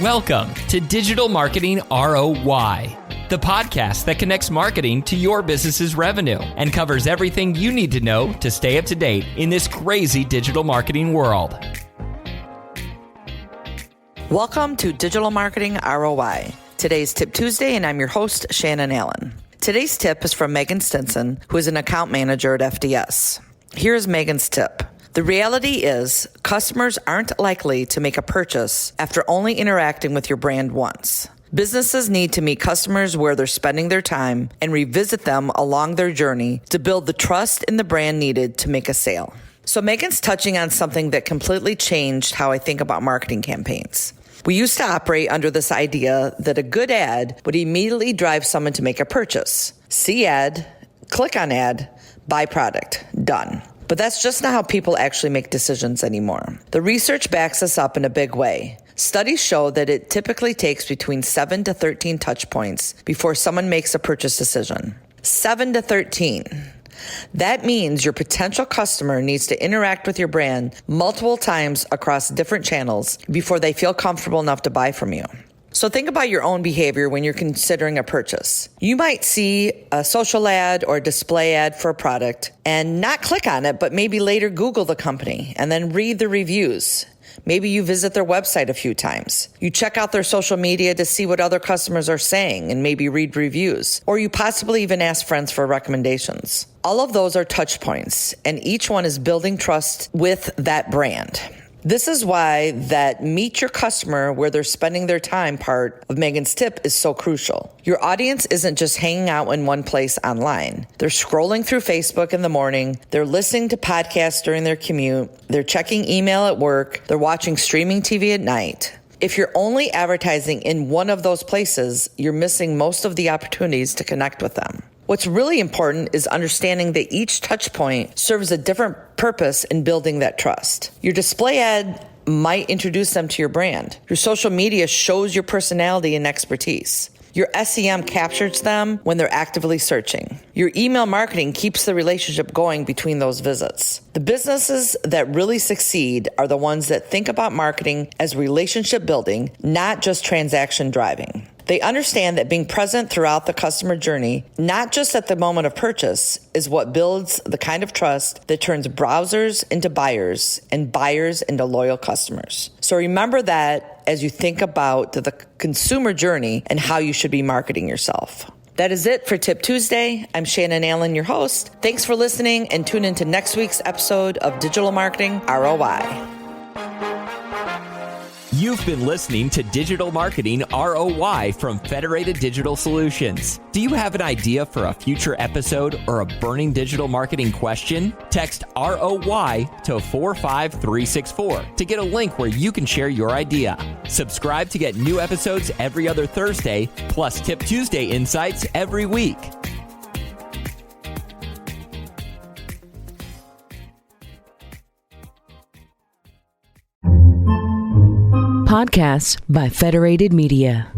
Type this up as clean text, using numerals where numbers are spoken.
Welcome to Digital Marketing ROI, the podcast that connects marketing to your business's revenue and covers everything you need to know to stay up to date in this crazy digital marketing world. Welcome to Digital Marketing ROI. Today's Tip Tuesday, and I'm your host, Shannon Allen. Today's tip is from Megan Stinson, who is an account manager at FDS. Here's Megan's tip. The reality is, customers aren't likely to make a purchase after only interacting with your brand once. Businesses need to meet customers where they're spending their time and revisit them along their journey to build the trust in the brand needed to make a sale. So Megan's touching on something that completely changed how I think about marketing campaigns. We used to operate under this idea that a good ad would immediately drive someone to make a purchase. See ad, click on ad, buy product, done. But that's just not how people actually make decisions anymore. The research backs us up in a big way. Studies show that it typically takes between 7 to 13 touch points before someone makes a purchase decision. 7 to 13. That means your potential customer needs to interact with your brand multiple times across different channels before they feel comfortable enough to buy from you. So think about your own behavior when you're considering a purchase. You might see a social ad or a display ad for a product and not click on it, but maybe later Google the company and then read the reviews. Maybe you visit their website a few times. You check out their social media to see what other customers are saying and maybe read reviews. Or you possibly even ask friends for recommendations. All of those are touch points, and each one is building trust with that brand. This is why that meet your customer where they're spending their time part of Megan's tip is so crucial. Your audience isn't just hanging out in one place online. They're scrolling through Facebook in the morning. They're listening to podcasts during their commute. They're checking email at work. They're watching streaming TV at night. If you're only advertising in one of those places, you're missing most of the opportunities to connect with them. What's really important is understanding that each touch point serves a different purpose in building that trust. Your display ad might introduce them to your brand. Your social media shows your personality and expertise. Your SEM captures them when they're actively searching. Your email marketing keeps the relationship going between those visits. The businesses that really succeed are the ones that think about marketing as relationship building, not just transaction driving. They understand that being present throughout the customer journey, not just at the moment of purchase, is what builds the kind of trust that turns browsers into buyers and buyers into loyal customers. So remember that as you think about the consumer journey and how you should be marketing yourself. That is it for Tip Tuesday. I'm Shannon Allen, your host. Thanks for listening, and tune into next week's episode of Digital Marketing ROI. You've been listening to Digital Marketing ROI from Federated Digital Solutions. Do you have an idea for a future episode or a burning digital marketing question? Text ROI to 45364 to get a link where you can share your idea. Subscribe to get new episodes every other Thursday, plus Tip Tuesday insights every week. Podcasts by Federated Media.